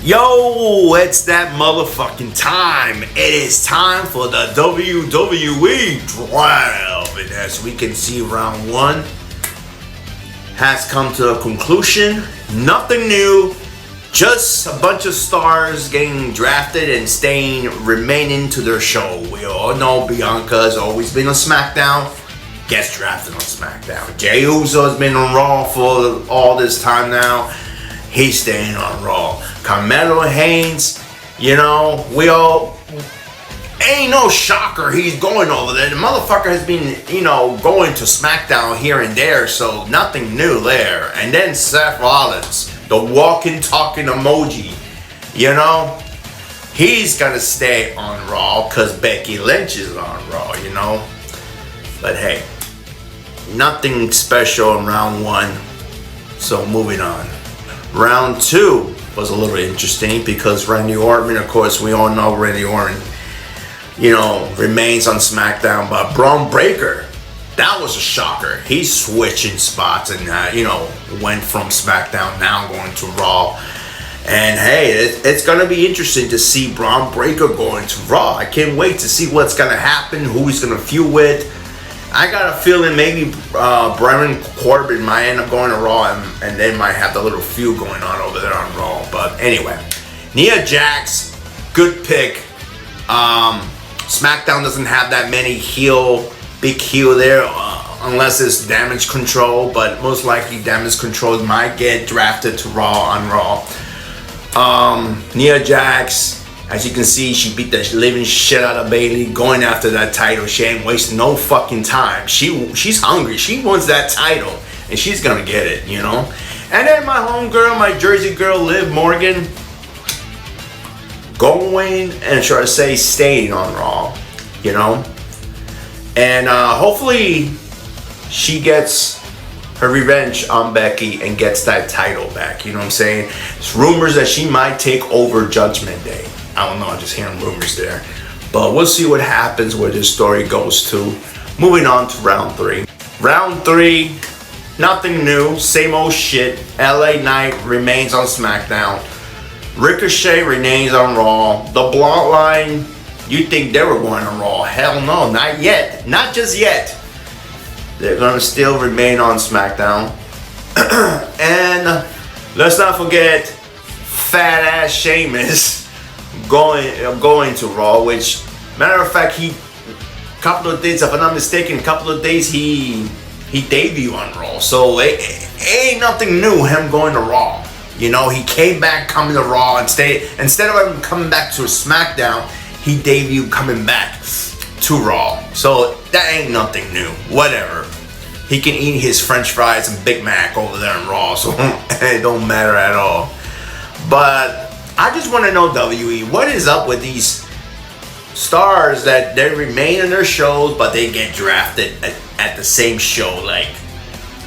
Yo, it's that motherfucking time. It is time for the WWE Draft. And as we can see, round one has come to a conclusion. Nothing new. Just a bunch of stars getting drafted and remaining to their show. We all know Bianca has always been on SmackDown. Gets drafted on SmackDown. Jey Uso has been on Raw for all this time now. He's staying on Raw. Carmelo Haynes, we all, ain't no shocker he's going over there. The motherfucker has been, going to SmackDown here and there, so nothing new there. And then Seth Rollins, the walking, talking emoji, he's gonna stay on Raw because Becky Lynch is on Raw, But hey, nothing special in round one, so moving on. Round two was a little interesting because Randy Orton, of course, we all know Randy Orton, remains on SmackDown, but Braun Breaker, that was a shocker. He's switching spots and, went from SmackDown now going to Raw. And hey, it's going to be interesting to see Braun Breaker going to Raw. I can't wait to see what's going to happen, who he's going to feud with. I got a feeling maybe Baron Corbin might end up going to Raw and they might have the little feud going on over there on Raw. But anyway, Nia Jax, good pick. SmackDown doesn't have that many big heel there unless it's Damage Control. But most likely Damage Control might get drafted to Raw on Raw. Nia Jax, as you can see, she beat the living shit out of Bayley going after that title. She ain't wasting no fucking time. She's hungry. She wants that title, and she's gonna get it, And then my homegirl, my Jersey girl, Liv Morgan, going and should I say staying on Raw, And hopefully she gets her revenge on Becky and gets that title back. You know what I'm saying? There's rumors that she might take over Judgment Day. I don't know, I'm just hearing rumors there. But we'll see what happens, where this story goes to. Moving on to round three. Round three, nothing new, same old shit. LA Knight remains on SmackDown. Ricochet remains on Raw. The Bloodline, you think they were going on Raw? Hell no, not yet. Not just yet. They're gonna still remain on SmackDown. And let's not forget fat ass Sheamus going to Raw, which matter of fact he couple of days, if I'm not mistaken, he debuted on Raw, so it ain't nothing new him going to Raw. He came back coming to Raw and instead of him coming back to SmackDown, he debuted coming back to Raw, so that ain't nothing new. Whatever, he can eat his French fries and Big Mac over there in Raw, so it don't matter at all. But I just want to know, WWE, what is up with these stars that they remain in their shows, but they get drafted at the same show? Like,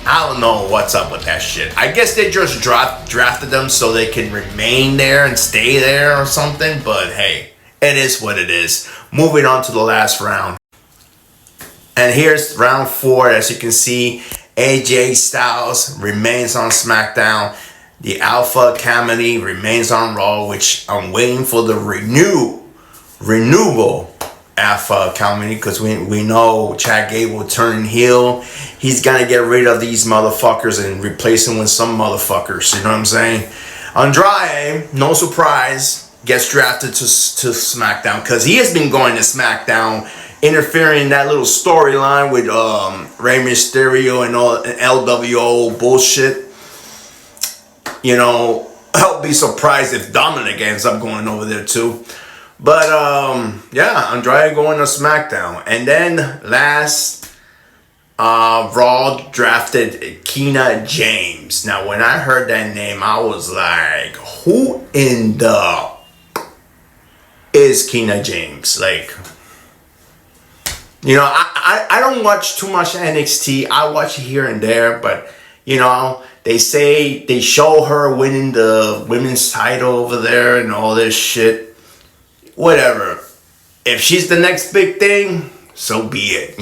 I don't know what's up with that shit. I guess they just drafted them so they can remain there and stay there or something, but hey, it is what it is. Moving on to the last round. And here's round four. As you can see, AJ Styles remains on SmackDown. The Alpha Academy remains on Raw, which I'm waiting for the renewable Alpha Academy, because we know Chad Gable turning heel. He's gonna get rid of these motherfuckers and replace them with some motherfuckers. You know what I'm saying? Andrade, no surprise, gets drafted to SmackDown because he has been going to SmackDown, interfering in that little storyline with Rey Mysterio and all LWO bullshit. I'll be surprised if Dominic ends up going over there too. But yeah, Andrade going to SmackDown. And then last, Raw drafted Keena James. Now when I heard that name, I was like, who in the is Keena James? Like, I don't watch too much NXT. I watch it here and there, but they show her winning the women's title over there and all this shit. Whatever. If she's the next big thing, so be it,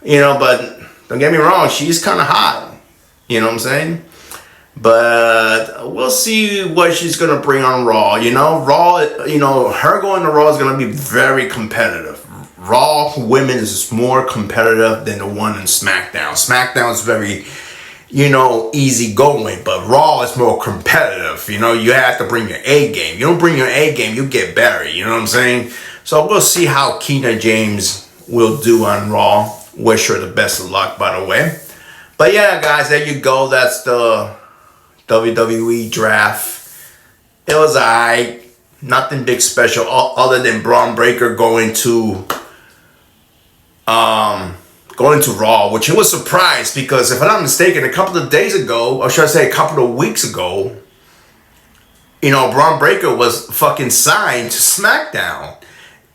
But don't get me wrong, she's kind of hot. You know what I'm saying? But we'll see what she's gonna bring on Raw. Raw, her going to Raw is gonna be very competitive. Raw women is more competitive than the one in SmackDown. SmackDown is very, easy going, but Raw is more competitive. You have to bring your A game. You don't bring your A game, you get buried. You know what I'm saying? So we'll see how Keena James will do on Raw. Wish her the best of luck, by the way. But yeah, guys, there you go. That's the WWE Draft. It was alright. Nothing big special other than Braun Breaker going to Raw, which it was a surprise because if I'm not mistaken, a couple of days ago, or should I say a couple of weeks ago, Braun Breaker was fucking signed to SmackDown.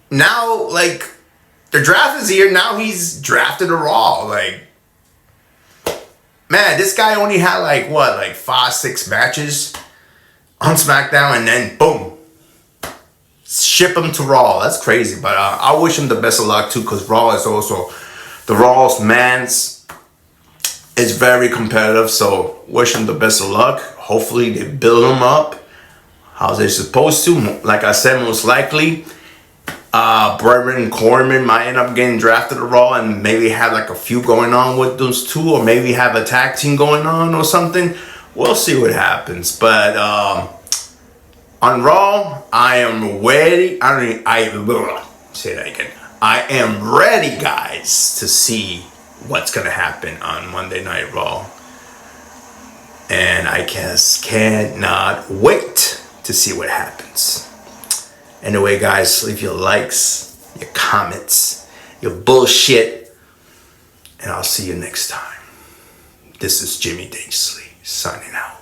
Now, the draft is here. Now he's drafted to Raw. Man, this guy only had 5-6 matches on SmackDown, and then boom, ship him to Raw. That's crazy. But I wish him the best of luck too, because Raw is also the Raw's man's is very competitive. So wish him the best of luck. Hopefully they build him up how they're supposed to. Like I said, most likely. Brethren Corbin might end up getting drafted to Raw and maybe have a feud going on with those two, or maybe have a tag team going on or something. We'll see what happens. But on Raw, I am ready. Say that again. I am ready, guys, to see what's gonna happen on Monday Night Raw, and I cannot wait to see what happens. Anyway, guys, leave your likes, your comments, your bullshit, and I'll see you next time. This is Jimmy Dangerously signing out.